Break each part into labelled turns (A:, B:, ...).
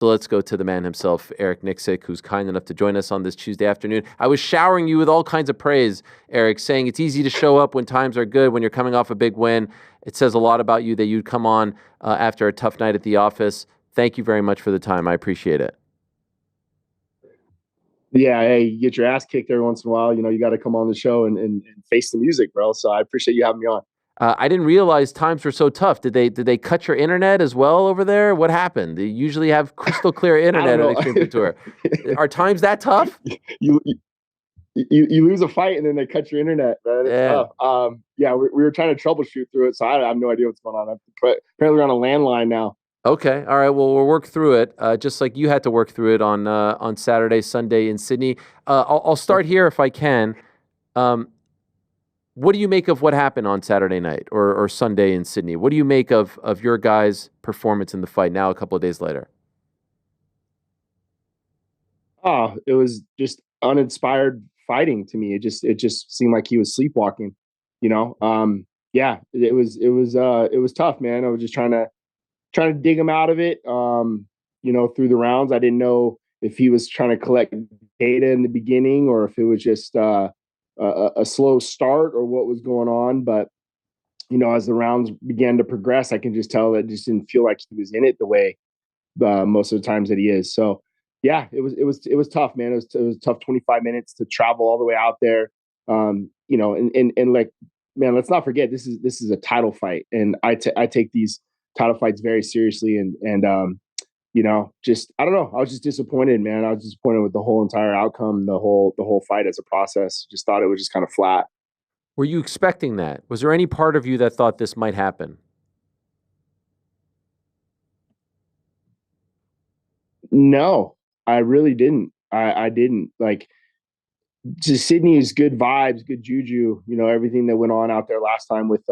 A: So let's go to the man himself, Eric Nicksick, who's kind enough to join us on this Tuesday afternoon. I was showering you with all kinds of praise, Eric, saying it's easy to show up when times are good, when you're coming off a big win. It says a lot about you that you'd come on after a tough night at the office. Thank you very much for the time. I appreciate it.
B: Yeah, hey, you get your ass kicked every once in a while. You got to come on the show and face the music, bro. So I appreciate you having me on.
A: I didn't realize times were so tough. Did they cut your internet as well over there? What happened? They usually have crystal clear internet at Extreme Food Tour. Are times that tough?
B: You lose a fight and then they cut your internet, man. It's tough. Yeah, we were trying to troubleshoot through it, so I have no idea what's going on. Apparently we're on a landline now.
A: Okay, all right. Well, we'll work through it, just like you had to work through it on Saturday, Sunday in Sydney. I'll start here if I can. What do you make of what happened on Saturday night or Sunday in Sydney? What do you make of your guys' performance in the fight now a couple of days later?
B: Oh, it was just uninspired fighting to me. It just seemed like he was sleepwalking, Yeah, it was tough, man. I was just trying to dig him out of it. Through the rounds. I didn't know if he was trying to collect data in the beginning or if it was just a slow start or what was going on. But, as the rounds began to progress, I can just tell that it just didn't feel like he was in it the way most of the times that he is. So, yeah, it was tough, man. It was tough 25 minutes to travel all the way out there. And like, man, let's not forget, this is a title fight. And I take these title fights very seriously. And just, I don't know. I was just disappointed, man. I was disappointed with the whole entire outcome, the whole fight as a process. Just thought it was just kind of flat.
A: Were you expecting that? Was there any part of you that thought this might happen?
B: No, I really didn't. I didn't. Like, just Sydney's good vibes, good juju, everything that went on out there last time with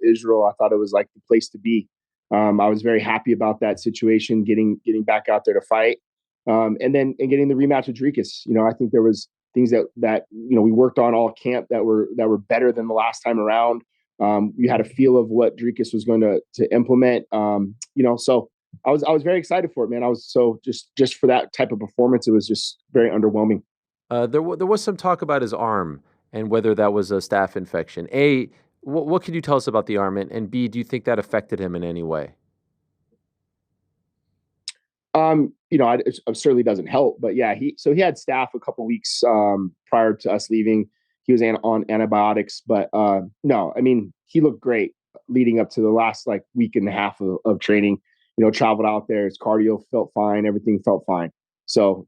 B: Israel. I thought it was like the place to be. I was very happy about that situation, getting back out there to fight, and getting the rematch with Dricus. I think there was things that we worked on all camp that were better than the last time around. We had a feel of what Dricus was going to implement. So I was very excited for it, man. I was so just for that type of performance, it was just very underwhelming.
A: There was some talk about his arm and whether that was a staph infection. A, what can you tell us about the arm? And B, do you think that affected him in any way?
B: It certainly doesn't help, but yeah, he had staph a couple weeks prior to us leaving. He was on antibiotics, but no, I mean, he looked great leading up to the last week and a half of training. Traveled out there, his cardio felt fine, everything felt fine. So,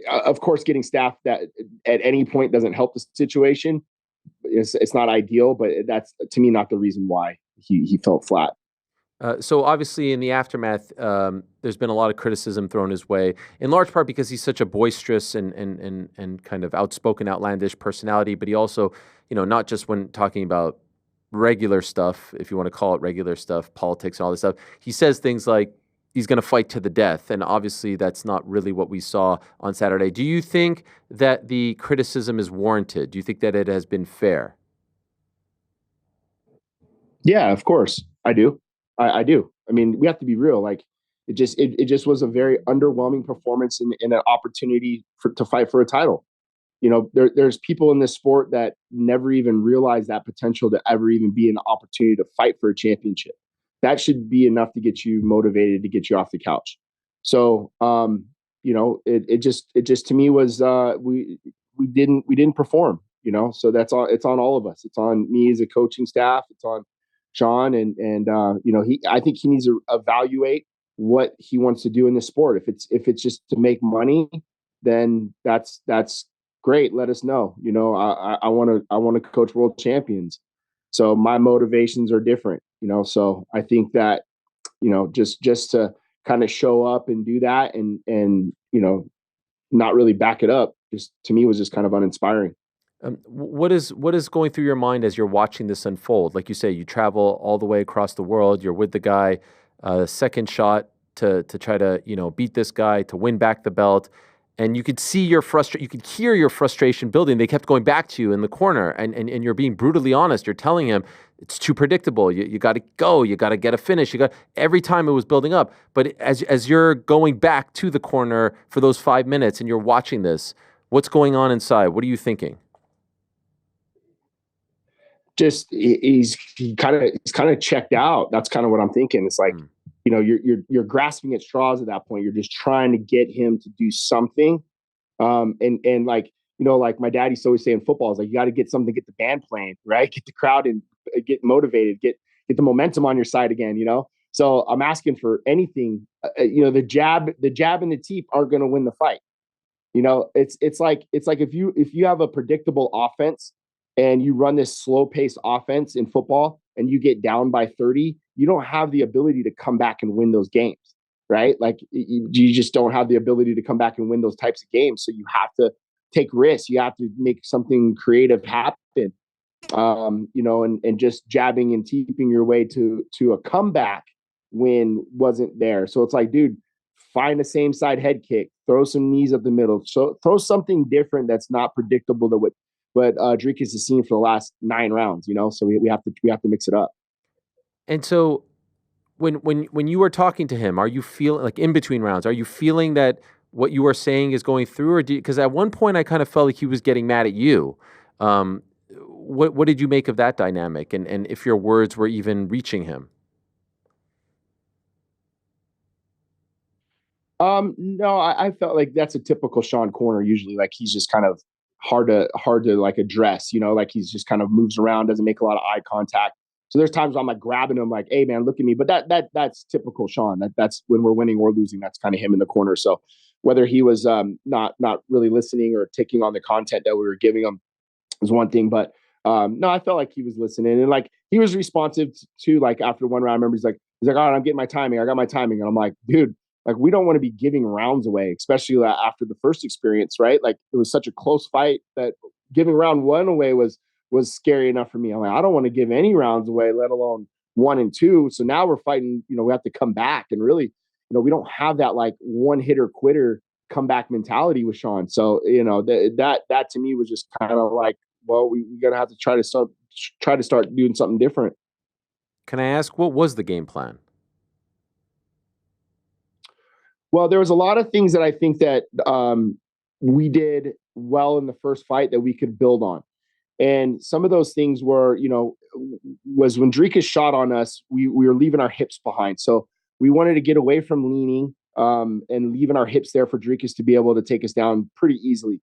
B: of course, getting staph that at any point doesn't help the situation. It's not ideal, but that's, to me, not the reason why he felt flat.
A: So obviously in the aftermath, there's been a lot of criticism thrown his way, in large part because he's such a boisterous and kind of outspoken, outlandish personality, but he also, not just when talking about regular stuff, if you want to call it regular stuff, politics and all this stuff, he says things like he's going to fight to the death. And obviously that's not really what we saw on Saturday. Do you think that the criticism is warranted? Do you think that it has been fair?
B: Yeah, of course. I do. I do. I mean, we have to be real. Like, it just was a very underwhelming performance in an opportunity to fight for a title. There's people in this sport that never even realize that potential to ever even be an opportunity to fight for a championship. That should be enough to get you motivated, to get you off the couch. So, it just to me was we didn't perform. So that's all. It's on all of us. It's on me as a coaching staff. It's on Sean, and I think he needs to evaluate what he wants to do in the sport. If it's just to make money, then that's great. Let us know. I want to coach world champions. So my motivations are different. So I think that just to kind of show up and do that and not really back it up, just to me was just kind of uninspiring.
A: What is going through your mind as you're watching this unfold? Like you say, you travel all the way across the world. You're with the guy, second shot to try to beat this guy to win back the belt, and you could see your you could hear your frustration building. They kept going back to you in the corner, and you're being brutally honest. You're telling him it's too predictable. You got to go. You got to get a finish. You got every time it was building up. But as you're going back to the corner for those 5 minutes and you're watching this, what's going on inside? What are you thinking?
B: Just he's kind of checked out. That's kind of what I'm thinking. It's like, you're grasping at straws at that point. You're just trying to get him to do something. And like, like my dad used to always say in football, is like, you got to get something, get the band playing, right? Get the crowd and get motivated, get the momentum on your side again, So I'm asking for anything. The jab and the teep aren't going to win the fight. It's like if you have a predictable offense and you run this slow paced offense in football and you get down by 30, you don't have the ability to come back and win those games, right? Like you just don't have the ability to come back and win those types of games. So you have to take risks. You have to make something creative happen, and just jabbing and teeping your way to a comeback win wasn't there. So it's like, dude, find a same side head kick, throw some knees up the middle, so throw something different that's not predictable to what Dricus has seen for the last 9 rounds. So we have to mix it up.
A: And so when you were talking to him, are you feeling like in between rounds? Are you feeling that what you are saying is going through, or because at one point I kind of felt like he was getting mad at you? What did you make of that dynamic, and if your words were even reaching him?
B: No, I felt like that's a typical Sean corner. Usually, like he's just kind of hard to like address. Like he's just kind of moves around, doesn't make a lot of eye contact. So there's times where I'm like grabbing him, like, "Hey man, look at me." But that's typical Sean. That's when we're winning or losing. That's kind of him in the corner. So whether he was not really listening or taking on the content that we were giving him was one thing. But no, I felt like he was listening and like he was responsive to like after one round. I remember he's like, "All right, I'm getting my timing. I got my timing." And I'm like, "Dude, like we don't want to be giving rounds away, especially after the first experience, right? Like it was such a close fight that giving round 1 away was scary enough for me. I'm like, I don't want to give any rounds away, let alone 1 and 2. So now we're fighting, we have to come back and really, we don't have that like one hitter quitter comeback mentality with Sean. So, that to me was just kind of like, well, we're going to have to try to start doing something different.
A: Can I ask, what was the game plan?
B: Well, there was a lot of things that I think that we did well in the first fight that we could build on. And some of those things were, was when Dricus shot on us, we were leaving our hips behind. So we wanted to get away from leaning and leaving our hips there for Dricus to be able to take us down pretty easily.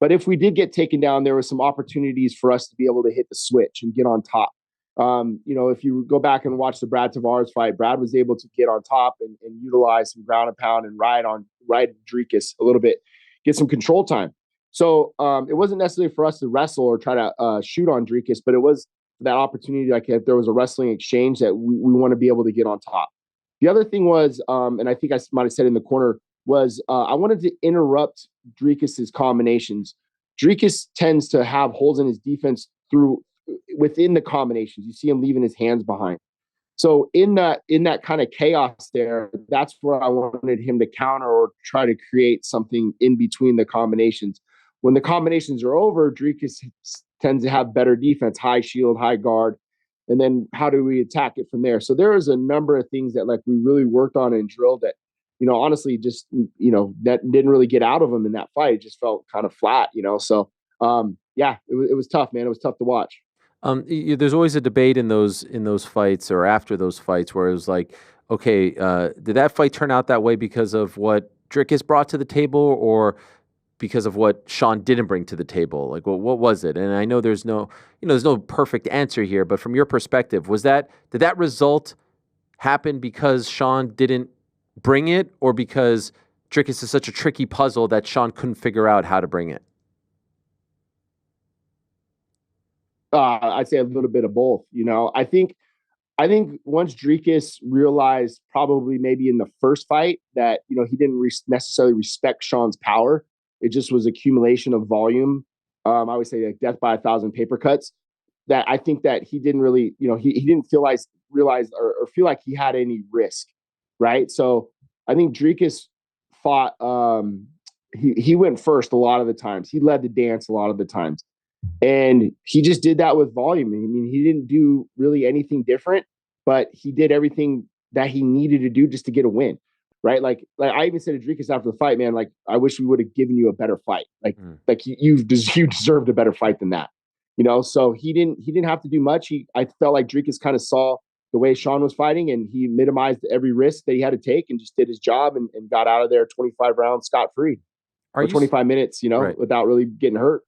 B: But if we did get taken down, there were some opportunities for us to be able to hit the switch and get on top. If you go back and watch the Brad Tavares fight, Brad was able to get on top and utilize some ground and pound and ride Dricus a little bit, get some control time. So it wasn't necessarily for us to wrestle or try to shoot on Dricus, but it was that opportunity. Like if there was a wrestling exchange that we want to be able to get on top. The other thing was, and I think I might have said in the corner, was I wanted to interrupt Dricus's combinations. Dricus tends to have holes in his defense within the combinations. You see him leaving his hands behind. So in that kind of chaos there, that's where I wanted him to counter or try to create something in between the combinations. When the combinations are over, Dricus tends to have better defense, high shield, high guard. And then how do we attack it from there? So there was a number of things that like we really worked on and drilled that, honestly, just, that didn't really get out of him in that fight. It just felt kind of flat, So yeah, it was tough, man. It was tough to watch.
A: There's always a debate in those fights or after those fights where it was like, okay, did that fight turn out that way because of what Dricus brought to the table or because of what Sean didn't bring to the table? Like, what was it? And I know there's no perfect answer here, but from your perspective, did that result happen because Sean didn't bring it, or because Dricus is such a tricky puzzle that Sean couldn't figure out how to bring it?
B: I'd say a little bit of both. I think once Dricus realized probably maybe in the first fight that, he didn't necessarily respect Sean's power. It just was accumulation of volume. I would say like death by 1,000 paper cuts. That I think that he didn't really, he didn't realize or feel like he had any risk. Right. So I think Dricus fought, he went first a lot of the times. He led the dance a lot of the times. And he just did that with volume. I mean, he didn't do really anything different, but he did everything that he needed to do just to get a win. Right. Like I even said to Dricus after the fight, man, like, I wish we would have given you a better fight. Like you deserved a better fight than that. So he didn't have to do much. I felt like Dricus kind of saw the way Sean was fighting, and he minimized every risk that he had to take and just did his job and got out of there 25 rounds scot free,
A: Are
B: or
A: you
B: 25 minutes,
A: right?
B: without really getting hurt.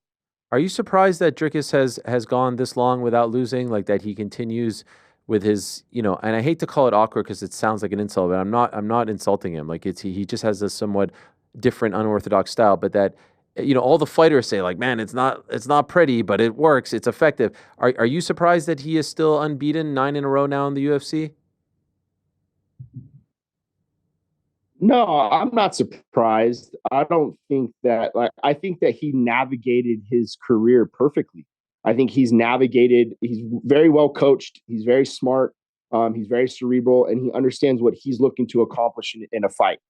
A: Are you surprised that Dricus has gone this long without losing? Like that he continues with his, and I hate to call it awkward because it sounds like an insult, but I'm not insulting him. Like he just has a somewhat different unorthodox style, but that all the fighters say like, man, it's not pretty, but it works, it's effective. Are you surprised that he is still unbeaten 9 in a row now in the UFC?
B: No, I'm not surprised. I don't think that, like, I think that he navigated his career perfectly. I think he's very well coached. He's very smart. He's very cerebral, and he understands what he's looking to accomplish in a fight.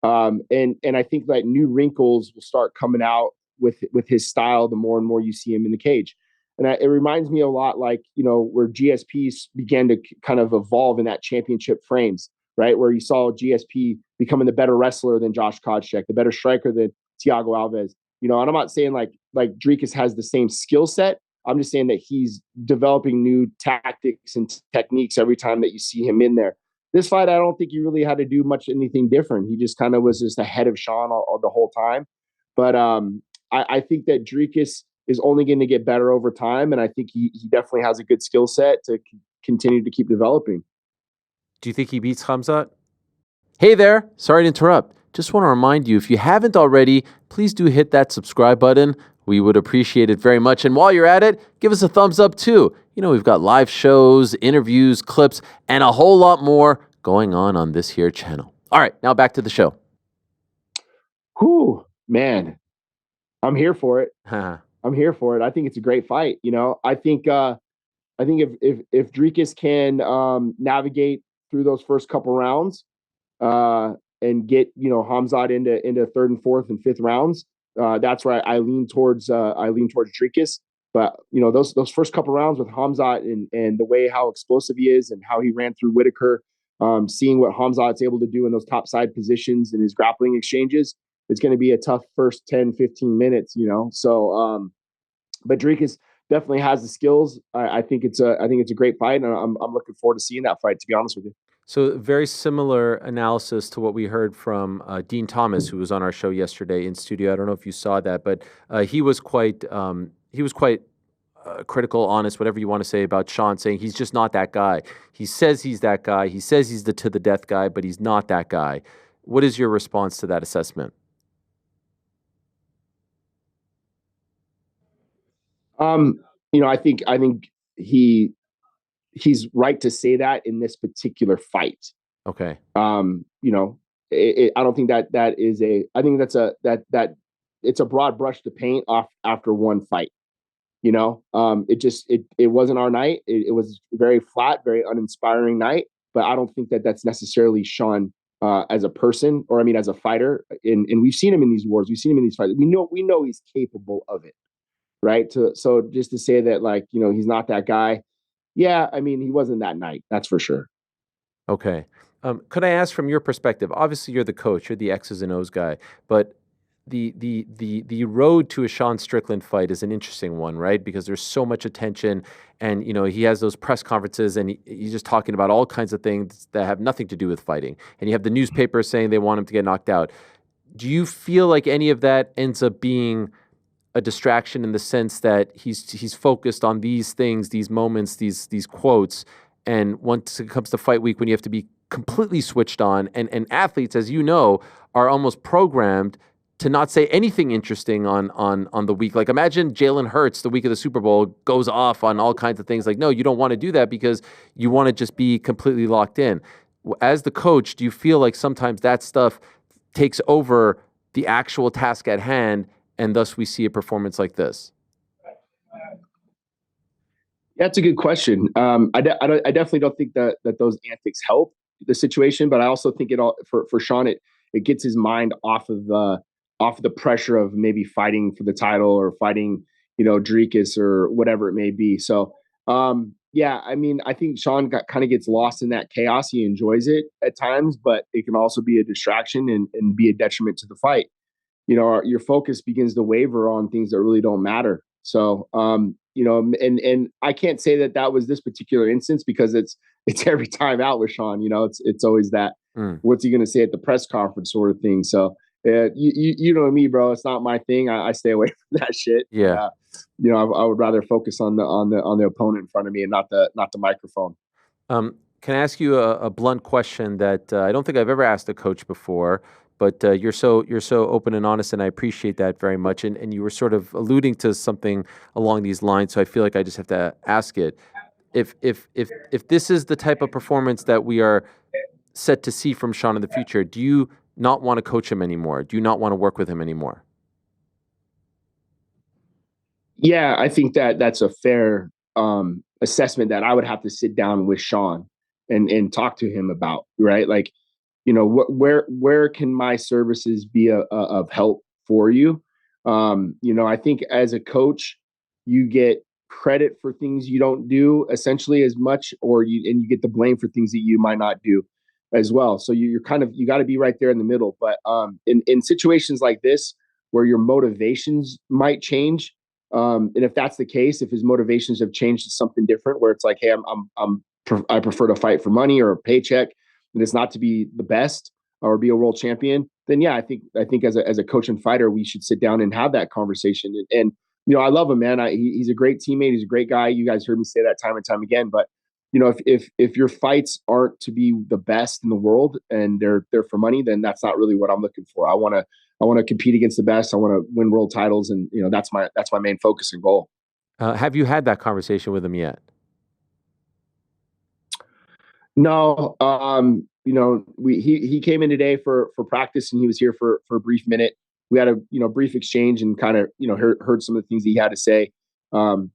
B: And I think that new wrinkles will start coming out with his style the more and more you see him in the cage. And it reminds me a lot, like, where GSPs began to kind of evolve in that championship frames, right? Where you saw GSP becoming the better wrestler than Josh Koscheck, the better striker than Thiago Alves. And I'm not saying like Dricus has the same skill set. I'm just saying that he's developing new tactics and techniques every time that you see him in there. This fight, I don't think he really had to do much anything different. He just kind of was just ahead of Sean all the whole time. But I think that Dricus is only going to get better over time, and I think he definitely has a good skill set to continue to keep developing.
A: Do you think he beats Khamzat? Hey there, sorry to interrupt. Just want to remind you, if you haven't already, please do hit that subscribe button. We would appreciate it very much. And while you're at it, give us a thumbs up too. We've got live shows, interviews, clips, and a whole lot more going on this here channel. All right, now back to the show.
B: Whew, man, I'm here for it. I'm here for it. I think it's a great fight. I think if Dricus can navigate through those first couple rounds, and get Khamzat into third and fourth and fifth rounds, that's where I lean towards Dricus. But those first couple rounds with Khamzat and the way how explosive he is and how he ran through Whitaker, seeing what Khamzat's able to do in those top side positions and his grappling exchanges, it's going to be a tough first 10, 15 minutes. So but Dricus definitely has the skills. I think it's a great fight, and I'm looking forward to seeing that fight, to be honest with you.
A: So very similar analysis to what we heard from Dean Thomas, who was on our show yesterday in studio. I don't know if you saw that, but he was quite critical, honest, whatever you want to say about Sean, saying he's just not that guy. He says he's that guy. He says he's the to the death guy, but he's not that guy. What is your response to that assessment?
B: I think he's right to say that in this particular fight.
A: Okay.
B: I don't think that is I think that it's a broad brush to paint off after one fight. It wasn't our night. It was very flat, very uninspiring night. But I don't think that that's necessarily Sean as a person, or I mean, as a fighter. And we've seen him in these wars. We've seen him in these fights. We know he's capable of it, right? So just to say that, like, he's not that guy. Yeah, I mean, he wasn't that night. That's for sure.
A: Okay. Could I ask from your perspective? Obviously, you're the coach. You're the X's and O's guy. But the road to a Sean Strickland fight is an interesting one, right? Because there's so much attention, and he has those press conferences, and he's just talking about all kinds of things that have nothing to do with fighting. And you have the newspapers saying they want him to get knocked out. Do you feel like any of that ends up being a distraction in the sense that he's focused on these things, these moments, these quotes, and once it comes to fight week, when you have to be completely switched on, and athletes, as you know, are almost programmed to not say anything interesting on the week. Like, imagine Jalen Hurts the week of the Super Bowl goes off on all kinds of things. Like, no, you don't want to do that because you want to just be completely locked in. As the coach, do you feel like sometimes that stuff takes over the actual task at hand, and thus we see a performance like this?
B: That's a good question. I definitely don't think that those antics help the situation, but I also think it all for Sean, it gets his mind off of the pressure of maybe fighting for the title or fighting Dricus or whatever it may be. So, yeah, I mean, I think Sean kind of gets lost in that chaos. He enjoys it at times, but it can also be a distraction and be a detriment to the fight. Your focus begins to waver on things that really don't matter. So, and I can't say that was this particular instance because it's every time out with Sean. It's always that.
A: Mm.
B: What's he going to say at the press conference sort of thing. So, you know me, bro. It's not my thing. I stay away from that shit.
A: Yeah.
B: I would rather focus on the opponent in front of me and not the microphone.
A: Can I ask you a blunt question that I don't think I've ever asked a coach before, but you're so open and honest, and I appreciate that very much. And you were sort of alluding to something along these lines, so I feel like I just have to ask it. If this is the type of performance that we are set to see from Sean in the future, do you not want to coach him anymore? Do you not want to work with him anymore?
B: Yeah, I think that's a fair assessment that I would have to sit down with Sean and talk to him about, right? Like, where can my services be of help for you? I think as a coach, you get credit for things you don't do essentially as much, and you get the blame for things that you might not do as well. So you're kind of, you got to be right there in the middle. But in situations like this where your motivations might change, and if that's the case, if his motivations have changed to something different, where it's like, hey, I prefer to fight for money or a paycheck, and it's not to be the best or be a world champion, then yeah, I think as a coach and fighter, we should sit down and have that conversation. And I love him, man. He's a great teammate. He's a great guy. You guys heard me say that time and time again. But if your fights aren't to be the best in the world and they're for money, then that's not really what I'm looking for. I want to compete against the best. I want to win world titles, and that's my main focus and goal.
A: Have you had that conversation with him yet?
B: No, he came in today for practice, and he was here for a brief minute. We had a brief exchange and kind of heard some of the things he had to say,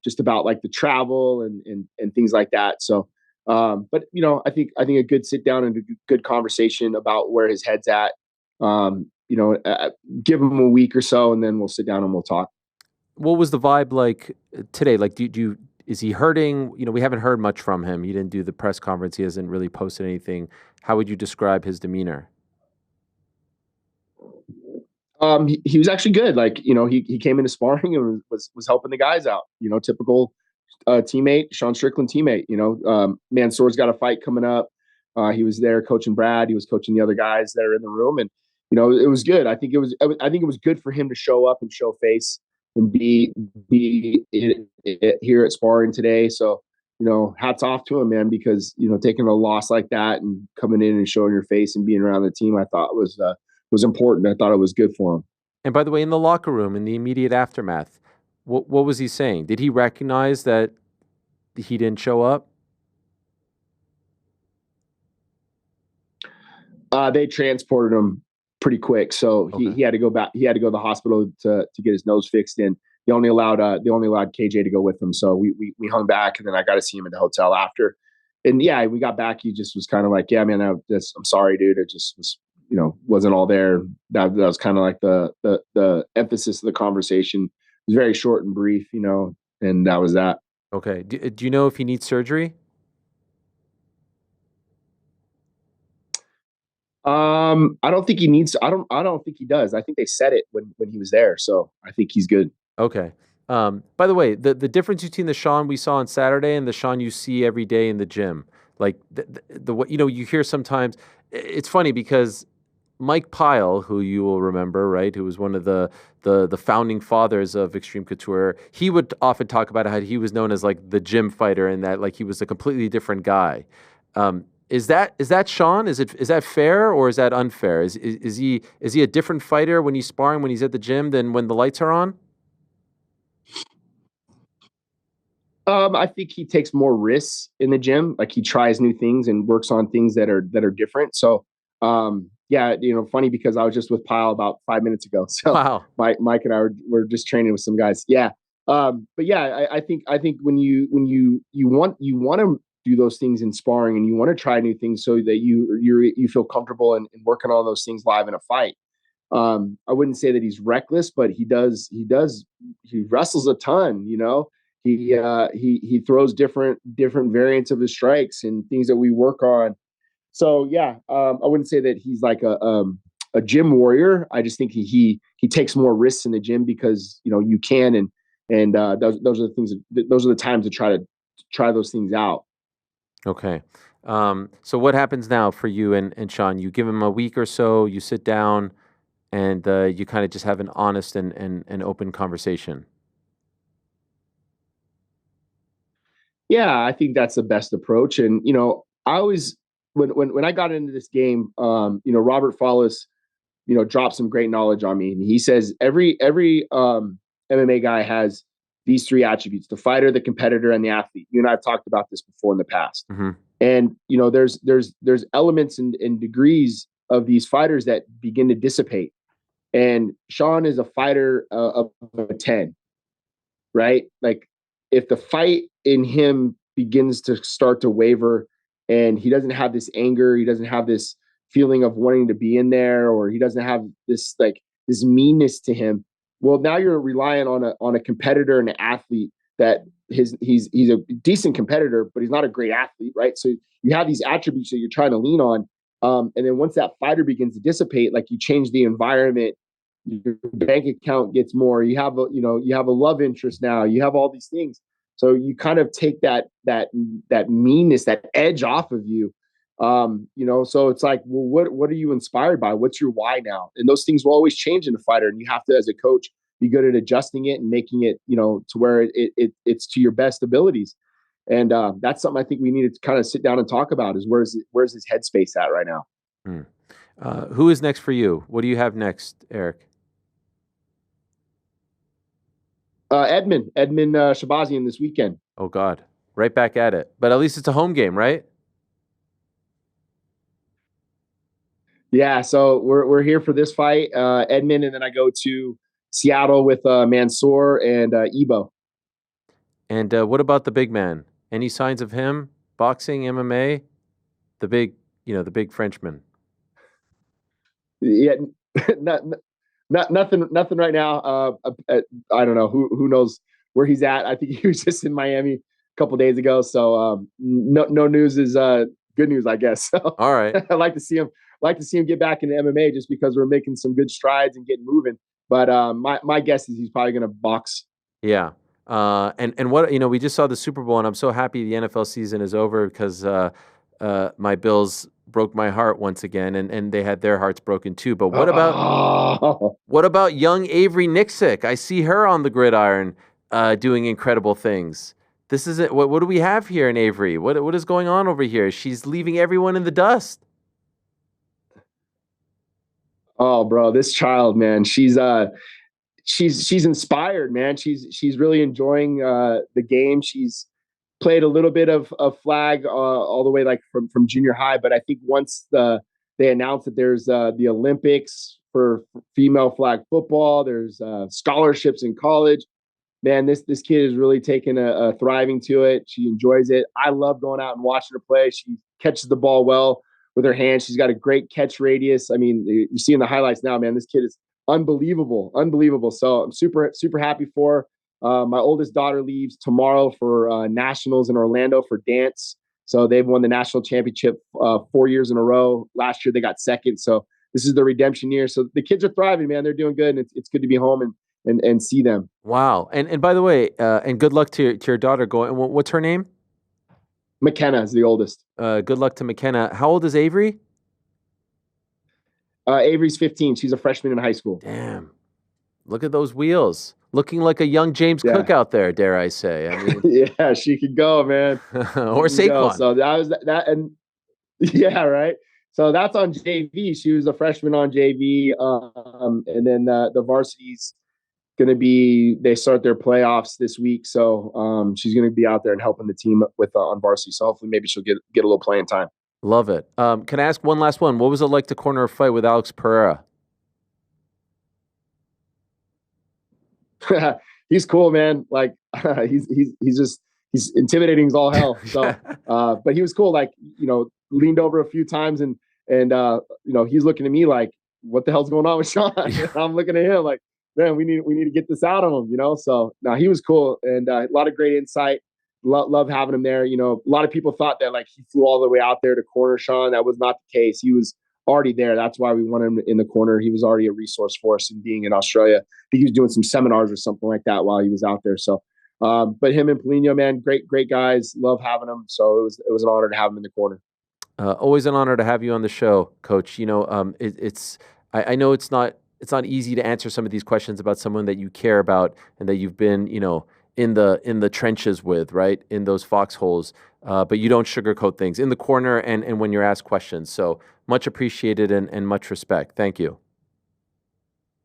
B: just about like the travel and things like that. So, but I think a good sit down and a good conversation about where his head's at. Give him a week or so, and then we'll sit down and we'll talk.
A: What was the vibe like today? Like, is he hurting? We haven't heard much from him. He didn't do the press conference. He hasn't really posted anything. How would you describe his demeanor?
B: He was actually good. Like, he came into sparring and was helping the guys out. Typical teammate, Sean Strickland teammate. Mansoor's got a fight coming up. He was there coaching Brad. He was coaching the other guys that are in the room, and it was good. I think it was good for him to show up and show face and be here at sparring today. So, hats off to him, man, because taking a loss like that and coming in and showing your face and being around the team, I thought was important. I thought it was good for him.
A: And by the way, in the locker room, in the immediate aftermath, what was he saying? Did he recognize that he didn't show up?
B: They transported him pretty quick, so
A: Okay.
B: he had to go back. He had to go to the hospital to get his nose fixed. And they only allowed KJ to go with him. So we hung back, and then I got to see him at the hotel after. And yeah, we got back. He just was kind of like, yeah, man, I'm sorry, dude. It just was, wasn't all there. That was kind of like the emphasis of the conversation. It was very short and brief, and that was that.
A: Okay. Do you know if he needs surgery?
B: I don't think he needs. I don't think he does. I think they said it when he was there, so I think he's good.
A: Okay. By the way, the difference between the Sean we saw on Saturday and the Sean you see every day in the gym, like what you hear sometimes. It's funny because Mike Pyle, who you will remember, right, who was one of the founding fathers of Extreme Couture, he would often talk about how he was known as like the gym fighter and that like he was a completely different guy. Is that Sean? Is that fair or is that unfair? Is he a different fighter when he's sparring, when he's at the gym than when the lights are on?
B: I think he takes more risks in the gym. Like he tries new things and works on things that are different. So, yeah, funny because I was just with Pyle about 5 minutes ago. So
A: Wow.
B: Mike and I were just training with some guys. Yeah. But yeah, I think when you want to do those things in sparring and you want to try new things so that you feel comfortable and working on those things live in a fight. I wouldn't say that he's reckless, but he wrestles a ton, you know. He throws different variants of his strikes and things that we work on. So yeah, I wouldn't say that he's like a gym warrior. I just think he takes more risks in the gym because you know you can, and those are the things those are the times to try those things out.
A: Okay. So what happens now for you and Sean? You give him a week or so, you sit down, and you kind of just have an honest and open conversation.
B: Yeah, I think that's the best approach. And you know, I always when I got into this game, you know, Robert Follis, you know, dropped some great knowledge on me. And he says every MMA guy has these three attributes: the fighter, the competitor, and the athlete. You and I have talked about this before in the past.
A: Hmm.
B: And you know, there's elements and degrees of these fighters that begin to dissipate. And Sean is a fighter of a 10, right? Like if the fight in him begins to start to waver and he doesn't have this anger, he doesn't have this feeling of wanting to be in there, or he doesn't have this like this meanness to him. Well, now you're relying on a competitor and an athlete that he's a decent competitor, but he's not a great athlete, right? So you have these attributes that you're trying to lean on. And then once that fighter begins to dissipate, like you change the environment, your bank account gets more, you have a love interest now, you have all these things, so you kind of take that meanness, that edge off of you. You know, so it's like, well, what are you inspired by? What's your why now? And those things will always change in a fighter, and you have to, as a coach, be good at adjusting it and making it, you know, to where it's to your best abilities. And that's something I think we need to kind of sit down and talk about, is where's his headspace at right now.
A: Hmm. Who is next for you? What do you have next, Eric?
B: Edmund Shabazian this weekend.
A: Oh God, right back at it. But at least it's a home game, right?
B: Yeah, so we're here for this fight, Edmund, and then I go to Seattle with Mansoor and Ebo.
A: And what about the big man? Any signs of him? Boxing, MMA, the big, the big Frenchman.
B: Yeah, not, nothing right now. I don't know who knows where he's at. I think he was just in Miami a couple days ago. So no news is good news, I guess. So
A: All right.
B: I like to see him. Like to see him get back into MMA just because we're making some good strides and getting moving. But my guess is he's probably going to box.
A: Yeah. And what, we just saw the Super Bowl, and I'm so happy the NFL season is over because my Bills broke my heart once again, and they had their hearts broken too. But what about young Avery Nicksick? I see her on the gridiron doing incredible things. This is it. What do we have here in Avery? What is going on over here? She's leaving everyone in the dust.
B: Oh, bro, this child, man, she's inspired, man. She's really enjoying the game. She's played a little bit of flag all the way like from junior high, but I think once they announced that there's the Olympics for female flag football, there's scholarships in college. Man, this kid is really taking a thriving to it. She enjoys it. I love going out and watching her play. She catches the ball well with her hands. She's got a great catch radius. I mean, you're seeing the highlights now, man. This kid is unbelievable. So I'm super happy for her. My oldest daughter leaves tomorrow for nationals in Orlando for dance. So they've won the national championship 4 years in a row. Last year they got second. So this is the redemption year. So the kids are thriving, man. They're doing good, and it's good to be home and see them.
A: Wow. And by the way, and good luck to your daughter going. What's her name?
B: McKenna is the oldest.
A: Good luck to McKenna. How old is Avery?
B: Avery's 15. She's a freshman in high school.
A: Damn. Look at those wheels. Looking like a young James Cook out there, dare I say. I mean,
B: yeah, she could go, man.
A: Or Saquon.
B: So that was that. And yeah, right. So that's on JV. She was a freshman on JV. And then the varsity's going to be, they start their playoffs this week. So she's going to be out there and helping the team with on varsity. So hopefully maybe she'll get a little playing time.
A: Love it. Can I ask one last one? What was it like to corner a fight with Alex Pereira?
B: He's cool, man. Like he's intimidating as all hell. So, but he was cool. Like, leaned over a few times and he's looking at me like, what the hell's going on with Sean? I'm looking at him like, man, we need to get this out of him, you know? So no, he was cool. And a lot of great insight. Love having him there. You know, a lot of people thought that like he flew all the way out there to corner Sean. That was not the case. He was already there. That's why we wanted him in the corner. He was already a resource for us and being in Australia. I think he was doing some seminars or something like that while he was out there. So, but him and Polino, man, great guys. Love having them. So it was an honor to have him in the corner.
A: Always an honor to have you on the show, Coach. You know, I know it's not easy to answer some of these questions about someone that you care about and that you've been, you know, in the trenches with, right, in those foxholes. But you don't sugarcoat things in the corner and when you're asked questions. So much appreciated and much respect. Thank you.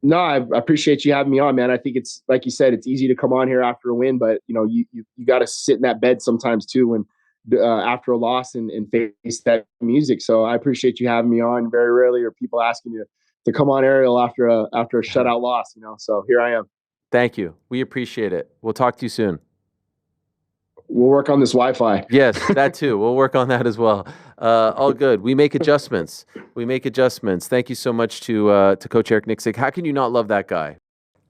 B: No, I appreciate you having me on, man. I think it's like you said, it's easy to come on here after a win, but you know, you got to sit in that bed sometimes too when after a loss and face that music. So I appreciate you having me on. Very rarely are people asking you to come on, Ariel, after a shutout loss, you know. So here I am.
A: Thank you. We appreciate it. We'll talk to you soon.
B: We'll work on this Wi-Fi.
A: Yes, that too. We'll work on that as well. All good. We make adjustments. Thank you so much to Coach Eric Nicksick. How can you not love that guy?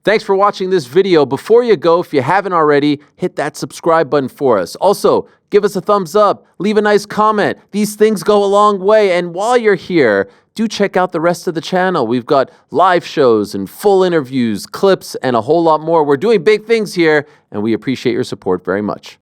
A: Thanks for watching this video. Before you go, if you haven't already, hit that subscribe button for us. Also, give us a thumbs up, leave a nice comment. These things go a long way. And while you're here, do check out the rest of the channel. We've got live shows and full interviews, clips, and a whole lot more. We're doing big things here, and we appreciate your support very much.